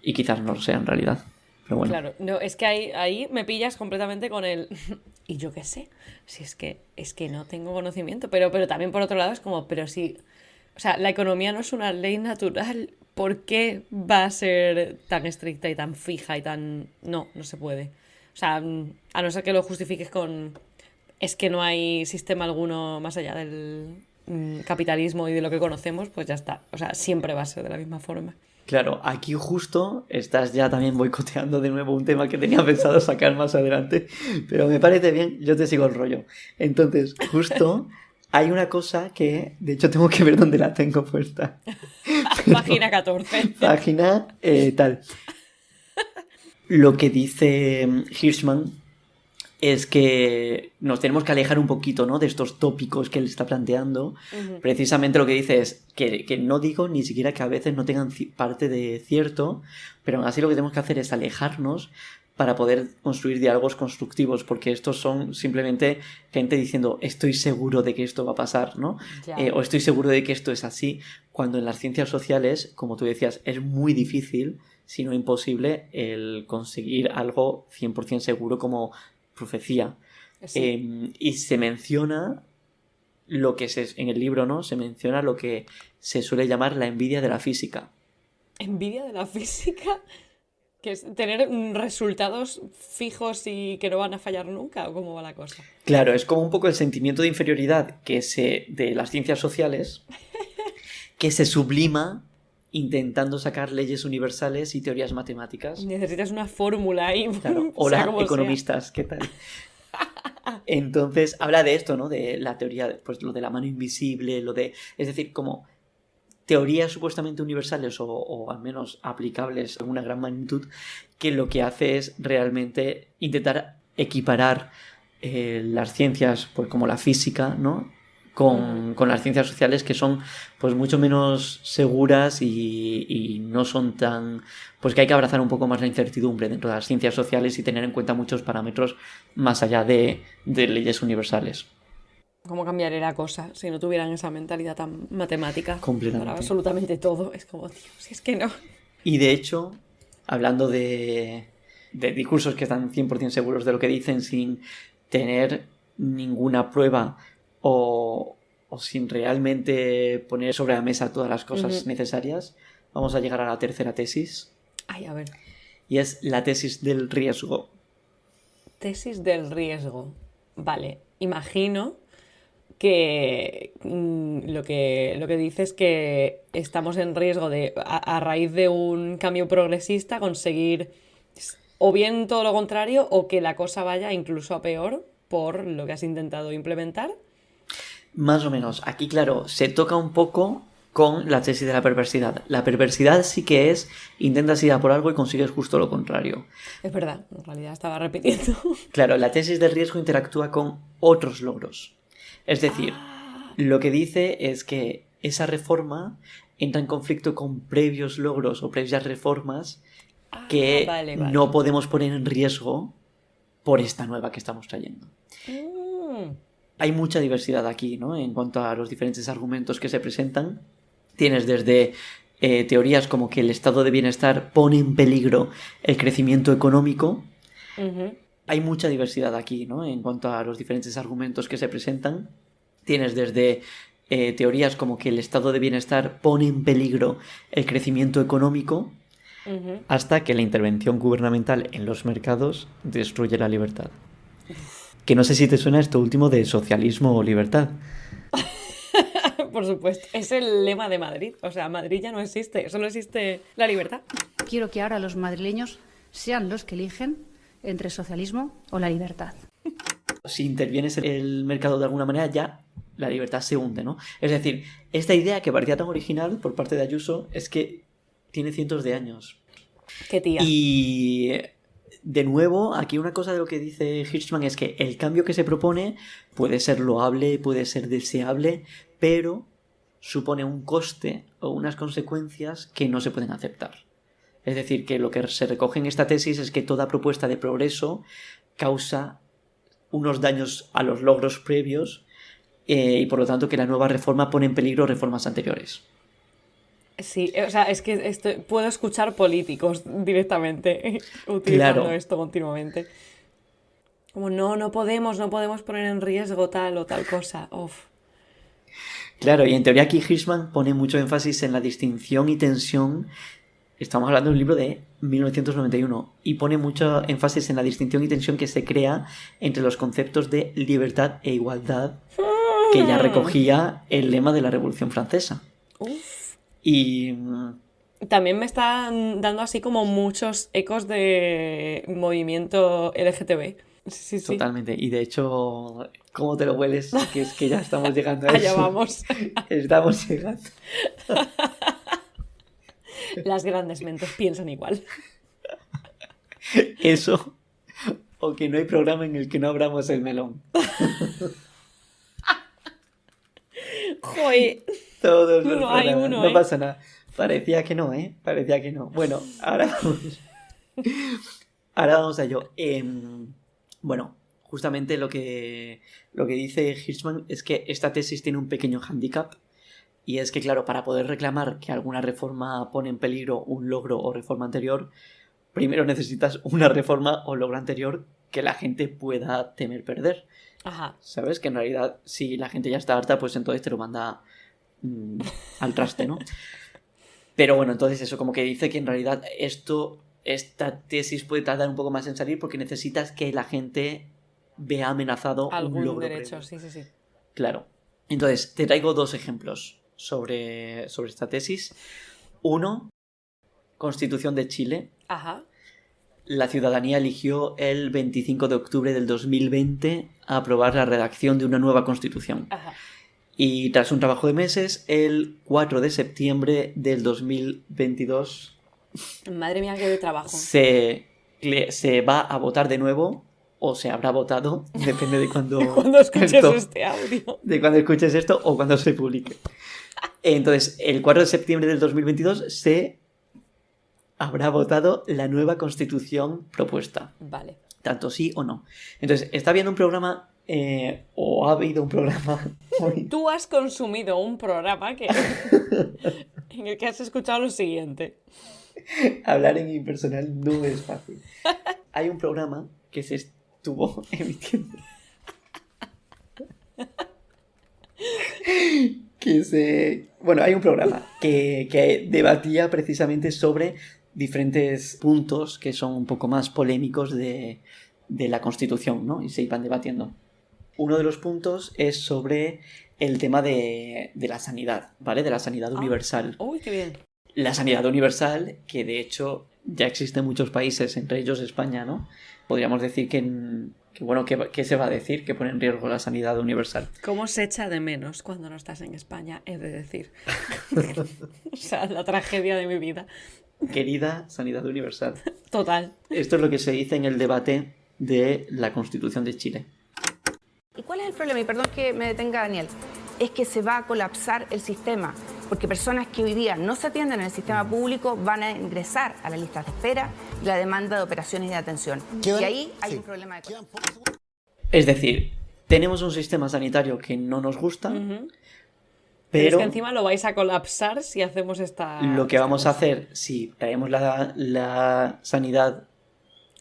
Y quizás no lo sea en realidad. Pero bueno. Claro, no, es que ahí me pillas completamente con el... y yo qué sé, si es que no tengo conocimiento, pero también por otro lado es como, pero si... O sea, la economía no es una ley natural, ¿por qué va a ser tan estricta y tan fija y tan... No se puede. O sea, a no ser que lo justifiques con... Es que no hay sistema alguno más allá del capitalismo y de lo que conocemos, pues ya está. O sea, siempre va a ser de la misma forma. Claro, aquí justo estás ya también boicoteando de nuevo un tema que tenía pensado sacar más adelante, pero me parece bien, yo te sigo el rollo. Entonces, justo hay una cosa que, de hecho, tengo que ver dónde la tengo puesta. Página 14. Página tal. Lo que dice Hirschman es que nos tenemos que alejar un poquito, ¿no?, de estos tópicos que él está planteando. Uh-huh. Precisamente lo que dice es que no digo ni siquiera que a veces no tengan parte de cierto, pero aún así lo que tenemos que hacer es alejarnos para poder construir diálogos constructivos, porque estos son simplemente gente diciendo estoy seguro de que esto va a pasar, ¿no? O estoy seguro de que esto es así, cuando en las ciencias sociales, como tú decías, es muy difícil, si no imposible, el conseguir algo 100% seguro como profecía. Sí. Y se menciona lo que en el libro, ¿no? Se menciona lo que se suele llamar la envidia de la física. ¿Envidia de la física? ¿Que es tener resultados fijos y que no van a fallar nunca? ¿O cómo va la cosa? Claro, es como un poco el sentimiento de inferioridad de las ciencias sociales que se sublima intentando sacar leyes universales y teorías matemáticas. Necesitas una fórmula ahí. Claro. Hola, economistas, ¿qué tal? Entonces, habla de esto, ¿no? De la teoría, pues lo de la mano invisible, es decir, como teorías supuestamente universales o al menos aplicables en una gran magnitud, que lo que hace es realmente intentar equiparar las ciencias, pues como la física, ¿no?, con las ciencias sociales, que son pues mucho menos seguras y no son tan... Pues que hay que abrazar un poco más la incertidumbre dentro de las ciencias sociales y tener en cuenta muchos parámetros más allá de leyes universales. ¿Cómo cambiaría la cosa si no tuvieran esa mentalidad tan matemática? Completamente. Para absolutamente todo. Es como, tío, si es que no. Y de hecho, hablando de discursos que están 100% seguros de lo que dicen sin tener ninguna prueba o sin realmente poner sobre la mesa todas las cosas necesarias, vamos a llegar a la tercera tesis. Ay, a ver. Y es la tesis del riesgo. Tesis del riesgo. Vale, imagino que lo que dice es que estamos en riesgo de, a raíz de un cambio progresista, conseguir o bien todo lo contrario o que la cosa vaya incluso a peor por lo que has intentado implementar. Más o menos. Aquí, claro, se toca un poco con la tesis de la perversidad. La perversidad sí que intentas ir a por algo y consigues justo lo contrario. Es verdad, en realidad estaba repitiendo. Claro, la tesis del riesgo interactúa con otros logros. Es decir, lo que dice es que esa reforma entra en conflicto con previos logros o previas reformas que vale. no podemos poner en riesgo por esta nueva que estamos trayendo. Hay mucha diversidad aquí, ¿no? En cuanto a los diferentes argumentos que se presentan. Tienes desde teorías como que el estado de bienestar pone en peligro el crecimiento económico. Hay mucha diversidad aquí, ¿no? En cuanto a los diferentes argumentos que se presentan. Tienes desde teorías como que el estado de bienestar pone en peligro el crecimiento económico hasta que la intervención gubernamental en los mercados destruye la libertad. Que no sé si te suena esto último de socialismo o libertad. Por supuesto, es el lema de Madrid. O sea, Madrid ya no existe, solo existe la libertad. Quiero que ahora los madrileños sean los que eligen entre socialismo o la libertad. Si intervienes en el mercado de alguna manera, ya la libertad se hunde, ¿no? Es decir, esta idea que parecía tan original por parte de Ayuso es que tiene cientos de años. Qué tía. Y de nuevo, aquí una cosa de lo que dice Hirschman es que el cambio que se propone puede ser loable, puede ser deseable, pero supone un coste o unas consecuencias que no se pueden aceptar. Es decir, que lo que se recoge en esta tesis es que toda propuesta de progreso causa unos daños a los logros previos y por lo tanto que la nueva reforma pone en peligro reformas anteriores. Sí, o sea, es que puedo escuchar políticos directamente utilizando esto continuamente. Como no podemos poner en riesgo tal o tal cosa. Uf. Claro, y en teoría aquí Hirschman pone mucho énfasis en la distinción y tensión. Estamos hablando de un libro de 1991 y pone mucho énfasis en la distinción y tensión que se crea entre los conceptos de libertad e igualdad que ya recogía el lema de la Revolución Francesa. Uf. Y también me están dando así como muchos ecos de movimiento LGTB. Sí. Totalmente. Y de hecho, ¿cómo te lo hueles? Que es que ya estamos llegando a eso. Allá vamos. Estamos llegando. Las grandes mentes piensan igual. Eso, o que no hay programa en el que no abramos el melón. Joder. Todos los No hay programas. uno, No pasa nada. Parecía que no, ¿eh? Parecía que no. Bueno, ahora vamos a ello. Bueno, justamente lo que dice Hirschman es que esta tesis tiene un pequeño hándicap. Y es que, claro, para poder reclamar que alguna reforma pone en peligro un logro o reforma anterior, primero necesitas una reforma o logro anterior que la gente pueda temer perder. Ajá. ¿Sabes? Que en realidad, si la gente ya está harta, pues entonces te lo manda al traste, ¿no? Pero bueno, entonces eso, como que dice que en realidad esta tesis puede tardar un poco más en salir porque necesitas que la gente vea amenazado algún un logro derecho, previo. sí. Claro. Entonces, te traigo dos ejemplos sobre esta tesis. Uno, Constitución de Chile. Ajá. La ciudadanía eligió el 25 de octubre del 2020 a aprobar la redacción de una nueva constitución. Ajá. Y tras un trabajo de meses, el 4 de septiembre del 2022 Madre mía, qué de trabajo. se va a votar de nuevo, o se habrá votado, depende de cuando Cuando escuches este audio. de cuando escuches esto o cuando se publique. Entonces, el 4 de septiembre del 2022 se habrá votado la nueva constitución propuesta. Vale. Tanto sí o no. Entonces, está habiendo un programa, o ha habido un programa... Tú has consumido un programa en el que has escuchado lo siguiente. Hablar en impersonal no es fácil. Hay un programa que se estuvo emitiendo... Bueno, hay un programa que debatía precisamente sobre diferentes puntos que son un poco más polémicos de la Constitución, ¿no? Y se iban debatiendo. Uno de los puntos es sobre el tema de la sanidad, ¿vale? De la sanidad universal. Uy, qué bien. La sanidad universal, que de hecho ya existe en muchos países, entre ellos España, ¿no? Podríamos decir ¿qué se va a decir? Que pone en riesgo la sanidad universal. ¿Cómo se echa de menos cuando no estás en España? He de decir. O sea, la tragedia de mi vida. Querida sanidad universal. Total. Esto es lo que se dice en el debate de la Constitución de Chile. ¿Y cuál es el problema? Y perdón que me detenga, Daniel. es que se va a colapsar el sistema, porque personas que hoy día no se atienden en el sistema público van a ingresar a las listas de espera y la demanda de operaciones de atención. Y ahí hay un problema de colapso. Es decir, tenemos un sistema sanitario que no nos gusta, Pero es pero que encima lo vais a colapsar si hacemos lo que vamos a hacer si traemos la sanidad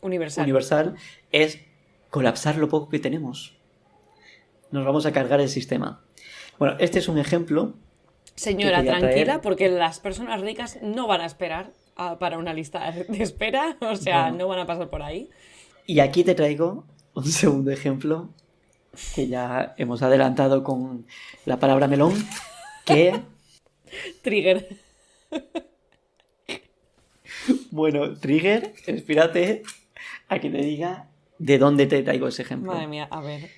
universal es colapsar lo poco que tenemos. Nos vamos a cargar el sistema. Bueno, este es un ejemplo. Señora, que quería tranquila, traer. porque las personas ricas no van a esperar para una lista de espera, o sea, Bueno. no van a pasar por ahí. Y aquí te traigo un segundo ejemplo que ya hemos adelantado con la palabra melón, que, Trigger. bueno, trigger, espérate a que te diga de dónde te traigo ese ejemplo. Madre mía, a ver.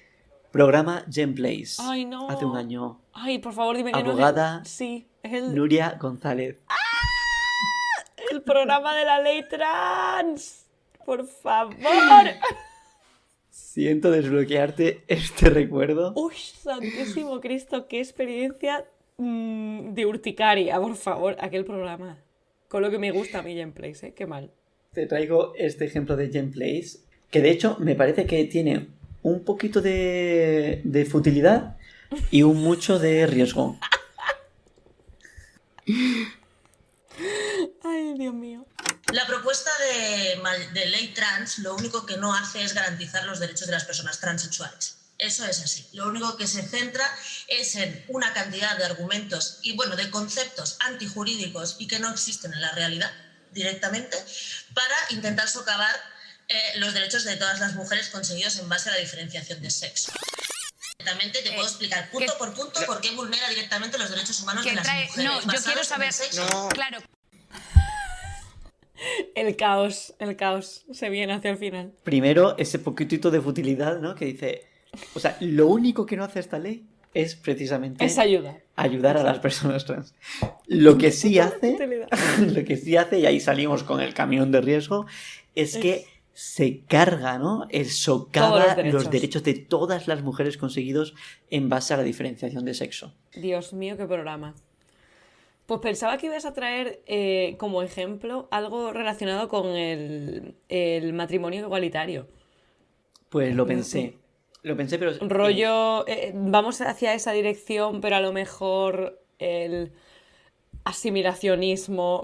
Programa Genplace. Ay, no. Hace un año. Ay, por favor, dime que Abogada no es sí, es el Nuria González. programa de la ley trans. Por favor. Siento desbloquearte este recuerdo. Uy, santísimo Cristo, qué experiencia de urticaria, por favor, aquel programa. Con lo que me gusta a mí Genplace, ¿eh? Qué mal. Te traigo este ejemplo de Genplace, que de hecho me parece que tiene un poquito de futilidad y un mucho de riesgo. Ay, Dios mío. La propuesta de ley trans lo único que no hace es garantizar los derechos de las personas transexuales. Eso es así. Lo único que se centra es en una cantidad de argumentos y, bueno, de conceptos antijurídicos y que no existen en la realidad directamente para intentar socavar los derechos de todas las mujeres conseguidos en base a la diferenciación de sexo. Directamente te puedo explicar punto por punto por qué vulnera directamente los derechos humanos de las mujeres. No, yo basados quiero en saber. el sexo. Claro. El caos se viene hacia el final. Primero, ese poquitito de futilidad, ¿no? Que dice, o sea, lo único que no hace esta ley es precisamente Es ayuda. ayudar a las personas trans. Lo que sí hace, Futilidad. lo que sí hace, y ahí salimos con el camión de riesgo, es que se carga, ¿no? Socava los derechos de todas las mujeres conseguidos en base a la diferenciación de sexo. Dios mío, qué programa. Pues pensaba que ibas a traer como ejemplo algo relacionado con el matrimonio igualitario. Pues lo pensé. Lo pensé, pero... Rollo, vamos hacia esa dirección, pero a lo mejor el asimilacionismo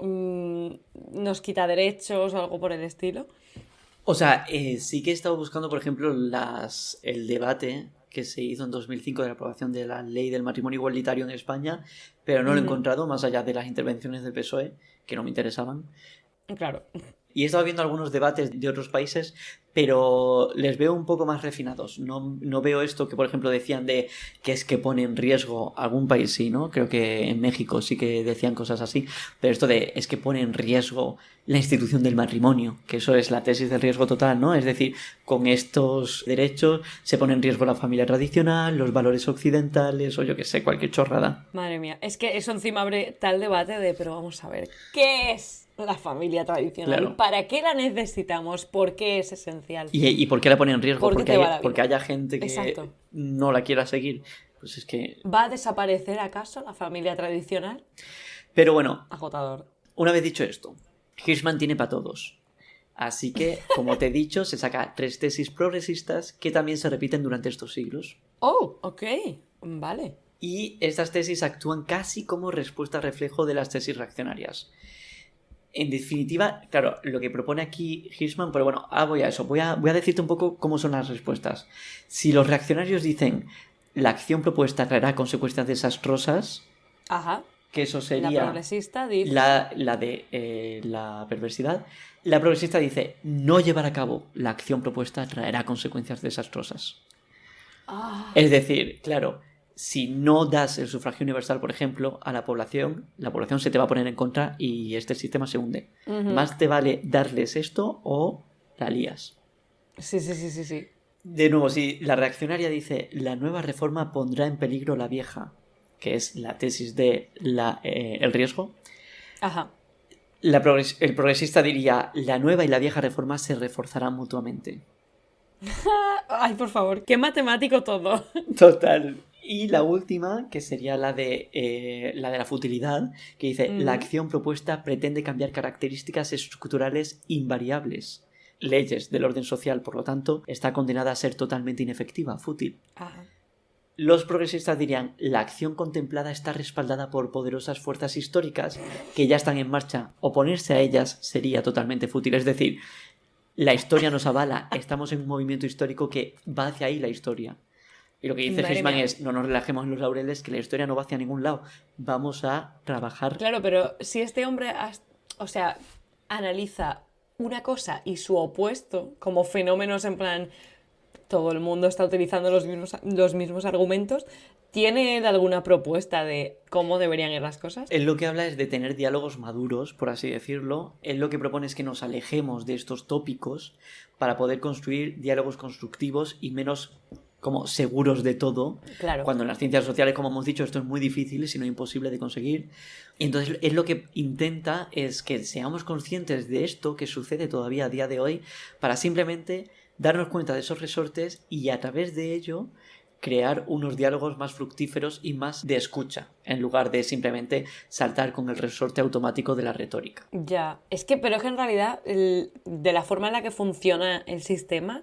nos quita derechos o algo por el estilo. O sea, sí que he estado buscando, por ejemplo, el debate que se hizo en 2005 de la aprobación de la ley del matrimonio igualitario en España, pero no lo he encontrado, más allá de las intervenciones del PSOE, que no me interesaban. Claro. Y he estado viendo algunos debates de otros países, pero les veo un poco más refinados. No veo esto que, por ejemplo, decían de que es que pone en riesgo algún país, sí, ¿no? Creo que en México sí que decían cosas así. Pero esto de es que pone en riesgo la institución del matrimonio, que eso es la tesis del riesgo total, ¿no? Es decir, con estos derechos se pone en riesgo la familia tradicional, los valores occidentales o yo qué sé, cualquier chorrada. Madre mía, es que eso encima abre tal debate de, pero vamos a ver, ¿qué es la familia tradicional? Claro. ¿Para qué la necesitamos? ¿Por qué es esencial? ¿Y por qué la pone en riesgo? Porque te va la vida. Porque haya gente que Exacto. no la quiera seguir. Pues es que... ¿Va a desaparecer acaso la familia tradicional? Pero bueno, Agotador. una vez dicho esto, Hirschman tiene para todos. Así que, como te he dicho, se saca 3 tesis progresistas que también se repiten durante estos siglos. Oh, ok. Vale. Y estas tesis actúan casi como respuesta reflejo de las tesis reaccionarias. En definitiva, claro, lo que propone aquí Hirschman, pero bueno, voy a eso. Voy a decirte un poco cómo son las respuestas. Si los reaccionarios dicen la acción propuesta traerá consecuencias desastrosas, Ajá. que eso sería La progresista dice... la de la perversidad, la progresista dice no llevar a cabo la acción propuesta traerá consecuencias desastrosas. Es decir, claro, si no das el sufragio universal, por ejemplo, a la población se te va a poner en contra y este sistema se hunde. Más te vale darles esto o la lías. Sí. De nuevo, si la reaccionaria dice la nueva reforma pondrá en peligro la vieja, que es la tesis de el riesgo, Ajá. el progresista diría la nueva y la vieja reforma se reforzarán mutuamente. Ay, por favor, qué matemático todo. Total. Y la última, que sería la de la futilidad, que dice, la acción propuesta pretende cambiar características estructurales invariables. Leyes del orden social, por lo tanto, está condenada a ser totalmente inefectiva, fútil. Ajá. Los progresistas dirían, la acción contemplada está respaldada por poderosas fuerzas históricas que ya están en marcha. Oponerse a ellas sería totalmente fútil. Es decir, la historia nos avala, estamos en un movimiento histórico que va hacia ahí la historia. Y lo que dice Hirschman es, no nos relajemos en los laureles, que la historia no va hacia ningún lado. Vamos a trabajar. Claro, pero si este hombre, analiza una cosa y su opuesto como fenómenos en plan... todo el mundo está utilizando los mismos argumentos. ¿Tiene él alguna propuesta de cómo deberían ir las cosas? Él lo que habla es de tener diálogos maduros, por así decirlo. Él lo que propone es que nos alejemos de estos tópicos para poder construir diálogos constructivos y menos como seguros de todo. Claro. Cuando en las ciencias sociales, como hemos dicho, esto es muy difícil, si no imposible de conseguir. Y entonces él lo que intenta es que seamos conscientes de esto que sucede todavía a día de hoy para simplemente... darnos cuenta de esos resortes y a través de ello crear unos diálogos más fructíferos y más de escucha, en lugar de simplemente saltar con el resorte automático de la retórica. Ya, pero es que en realidad de la forma en la que funciona el sistema,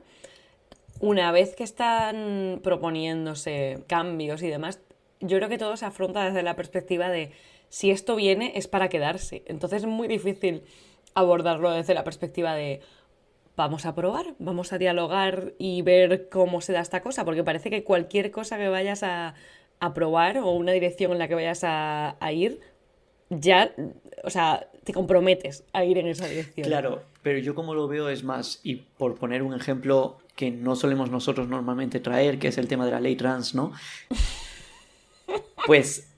una vez que están proponiéndose cambios y demás, yo creo que todo se afronta desde la perspectiva de si esto viene es para quedarse. Entonces es muy difícil abordarlo desde la perspectiva de vamos a probar, vamos a dialogar y ver cómo se da esta cosa, porque parece que cualquier cosa que vayas a probar o una dirección en la que vayas a ir, ya, te comprometes a ir en esa dirección. Claro, pero yo como lo veo es más, y por poner un ejemplo que no solemos nosotros normalmente traer, que es el tema de la ley trans, ¿no? Pues,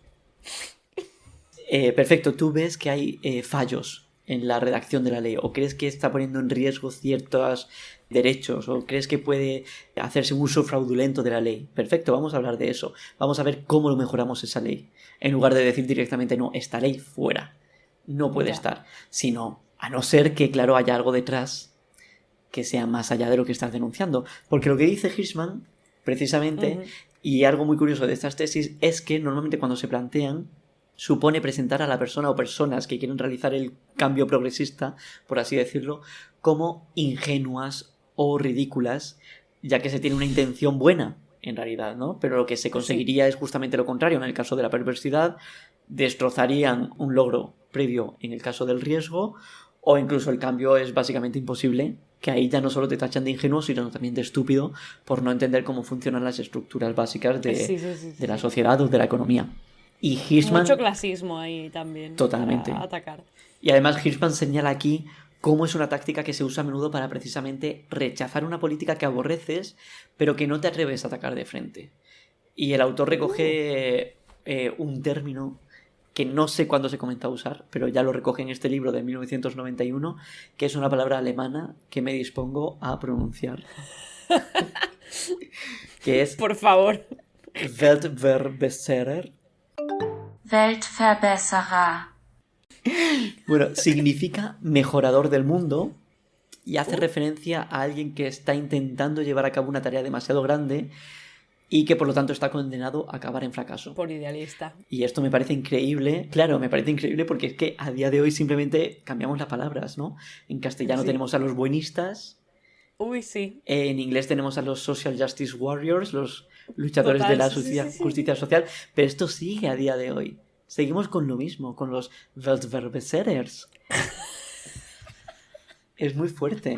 perfecto, tú ves que hay fallos en la redacción de la ley, o crees que está poniendo en riesgo ciertos derechos, o crees que puede hacerse un uso fraudulento de la ley. Perfecto, vamos a hablar de eso. Vamos a ver cómo lo mejoramos esa ley. En lugar de decir directamente, no, esta ley fuera. No puede estar. Sino, a no ser que, claro, haya algo detrás que sea más allá de lo que estás denunciando. Porque lo que dice Hirschman, precisamente, y algo muy curioso de estas tesis, es que normalmente cuando se plantean, supone presentar a la persona o personas que quieren realizar el cambio progresista, por así decirlo, como ingenuas o ridículas, ya que se tiene una intención buena, en realidad, ¿no? Pero lo que se conseguiría es justamente lo contrario. En el caso de la perversidad, destrozarían un logro previo en el caso del riesgo, o incluso el cambio es básicamente imposible, que ahí ya no solo te tachan de ingenuo, sino también de estúpido por no entender cómo funcionan las estructuras básicas de la sociedad o de la economía. Y Hirschman... mucho clasismo ahí también. Totalmente. Para atacar. Y además Hirschman señala aquí cómo es una táctica que se usa a menudo para precisamente rechazar una política que aborreces, pero que no te atreves a atacar de frente. Y el autor recoge un término que no sé cuándo se comenzó a usar, pero ya lo recoge en este libro de 1991, que es una palabra alemana que me dispongo a pronunciar. Que es... por favor. Weltverbesserer. Weltverbesserer. Bueno, significa mejorador del mundo y hace referencia a alguien que está intentando llevar a cabo una tarea demasiado grande y que por lo tanto está condenado a acabar en fracaso. Por idealista. Y esto me parece increíble. Claro, me parece increíble porque es que a día de hoy simplemente cambiamos las palabras, ¿no? En castellano tenemos a los buenistas. Uy, sí. En inglés tenemos a los social justice warriors, los luchadores de la justicia social. Pero esto sigue a día de hoy. Seguimos con lo mismo, con los Weltverbesserers. Es muy fuerte.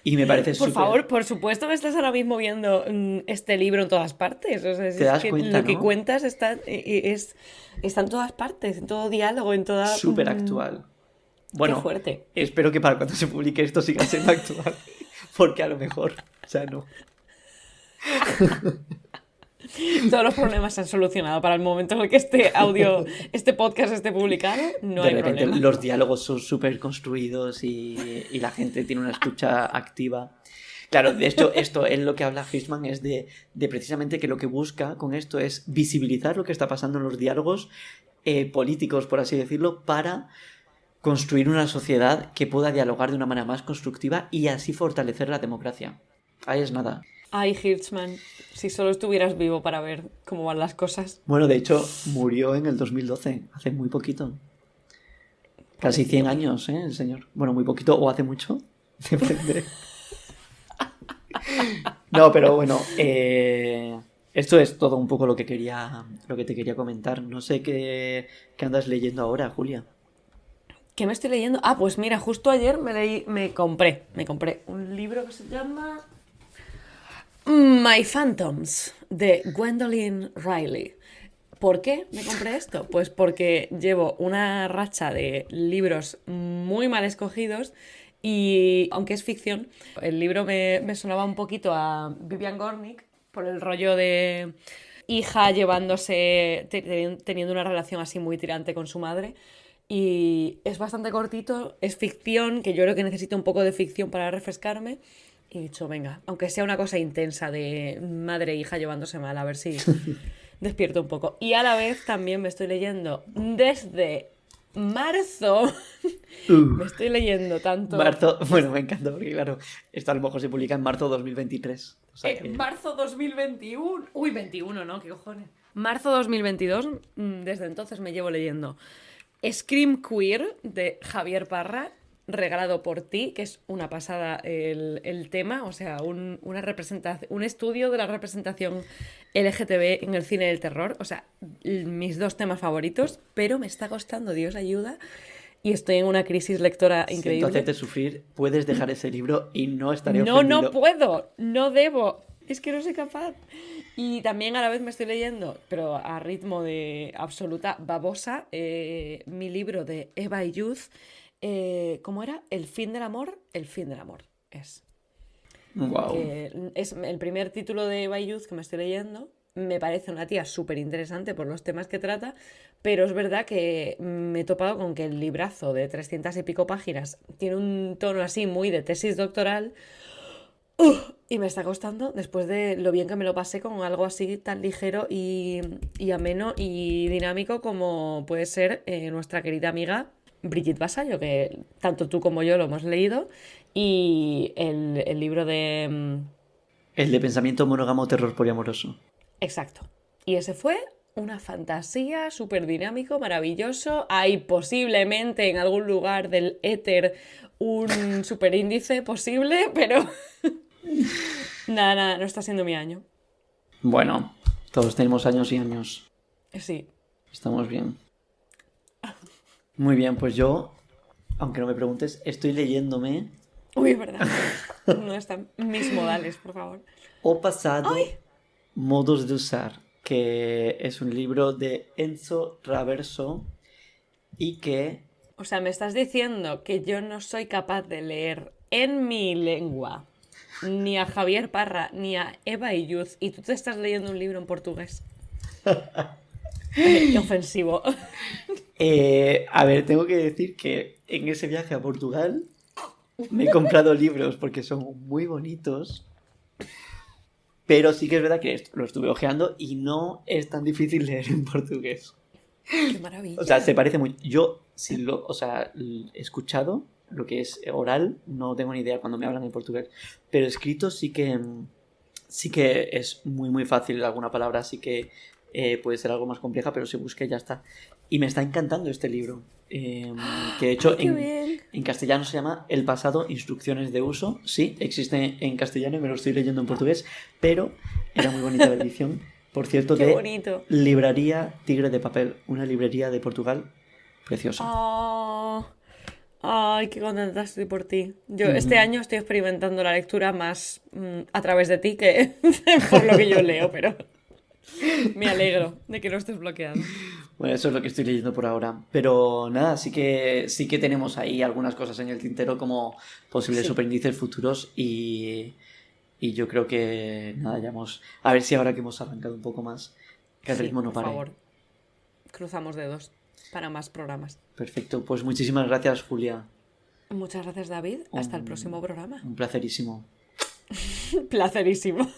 Y me parece Por favor, por supuesto que estás ahora mismo viendo este libro en todas partes. O sea, te das cuenta, lo que ¿no? cuentas está en todas partes, en todo diálogo, en toda... Súper actual. Bueno, qué fuerte. Espero que para cuando se publique esto siga siendo actual. Porque a lo mejor, o sea, no. Todos los problemas se han solucionado para el momento en el que este podcast esté publicado. No hay problema. De repente los diálogos son súper construidos y la gente tiene una escucha activa. Claro, de hecho, esto es lo que habla Hirschman, es de precisamente que lo que busca con esto es visibilizar lo que está pasando en los diálogos políticos, por así decirlo, para construir una sociedad que pueda dialogar de una manera más constructiva y así fortalecer la democracia. Ahí es nada. Ay, Hirschman, Si solo estuvieras vivo para ver cómo van las cosas. Bueno, de hecho, murió en el 2012, hace muy poquito. Casi 100 años, el señor. Bueno, muy poquito o hace mucho. Depende. No, pero bueno, esto es todo un poco lo que te quería comentar. No sé qué andas leyendo ahora, Julia. ¿Qué me estoy leyendo? Ah, pues mira, justo ayer me compré un libro que se llama My Phantoms, de Gwendolyn Riley. ¿Por qué me compré esto? Pues porque llevo una racha de libros muy mal escogidos y, aunque es ficción, el libro me sonaba un poquito a Vivian Gornick por el rollo de hija llevándose, teniendo una relación así muy tirante con su madre. Y es bastante cortito, es ficción, que yo creo que necesito un poco de ficción para refrescarme. Y he dicho, venga, aunque sea una cosa intensa de madre e hija llevándose mal, a ver si despierto un poco. Y a la vez también me estoy leyendo desde marzo. Me estoy leyendo tanto. Marzo, bueno, me encanta porque, claro, esto a lo mejor se publica en marzo 2023. O sea que... Marzo 2021. Uy, 21, ¿no? ¿Qué cojones? Marzo 2022, desde entonces me llevo leyendo Scream Queer, de Javier Parra, regalado por ti, que es una pasada el tema, o sea, un estudio de la representación LGTB en el cine del terror, o sea, mis 2 temas favoritos, pero me está costando, Dios ayuda, y estoy en una crisis lectora increíble. Siento hacerte sufrir, puedes dejar ese libro y no estaré ofendido. No puedo, no debo, es que no soy capaz. Y también a la vez me estoy leyendo, pero a ritmo de absoluta babosa, mi libro de Eva y Youth. ¿Cómo era? El fin del amor es. Wow. Es el primer título de Eva y Youth que me estoy leyendo. Me parece una tía súper interesante por los temas que trata, pero es verdad que me he topado con que el librazo de 300 y pico páginas tiene un tono así muy de tesis doctoral. Y me está costando, después de lo bien que me lo pasé con algo así tan ligero y ameno y dinámico como puede ser nuestra querida amiga Brigitte Vasallo, que tanto tú como yo lo hemos leído, y el libro de... El de pensamiento monógamo, terror poliamoroso. Exacto. Y ese fue una fantasía, súper dinámico, maravilloso. Hay posiblemente en algún lugar del éter un superíndice posible, pero... nada, no está siendo mi año. Bueno, todos tenemos años y años. Sí. Estamos bien. Muy bien, pues yo, aunque no me preguntes, estoy leyéndome... Uy, es verdad. No están mis modales, por favor. O pasado, ¡ay! Modos de usar, que es un libro de Enzo Traverso y que... O sea, me estás diciendo que yo no soy capaz de leer en mi lengua ni a Javier Parra ni a Eva y Youth y tú te estás leyendo un libro en portugués. Qué ofensivo. A ver, tengo que decir que en ese viaje a Portugal me he comprado libros porque son muy bonitos, pero sí que es verdad que lo estuve hojeando y no es tan difícil leer en portugués. ¡Qué maravilla! O sea, se parece muy... Yo, he escuchado lo que es oral, no tengo ni idea cuando me hablan en portugués, pero escrito sí que es muy muy fácil. Alguna palabra sí que puede ser algo más compleja, pero si busqué ya está. Y me está encantando este libro, que de hecho en castellano se llama El pasado, instrucciones de uso. Sí, existe en castellano y me lo estoy leyendo en portugués, pero era muy bonita la edición. Por cierto, Qué de bonito. Librería Tigre de Papel, una librería de Portugal preciosa. Oh, ay, qué contenta estoy por ti. Yo este año estoy experimentando la lectura más a través de ti que por lo que yo leo, pero me alegro de que no estés bloqueado. Bueno, eso es lo que estoy leyendo por ahora. Pero nada, sí que tenemos ahí algunas cosas en el tintero como posibles superíndices futuros y yo creo que nada, ya hemos... A ver si ahora que hemos arrancado un poco más, que el ritmo no pare. Por favor, cruzamos dedos para más programas. Perfecto, pues muchísimas gracias, Julia. Muchas gracias, David. Hasta el próximo programa. Un placerísimo. Placerísimo.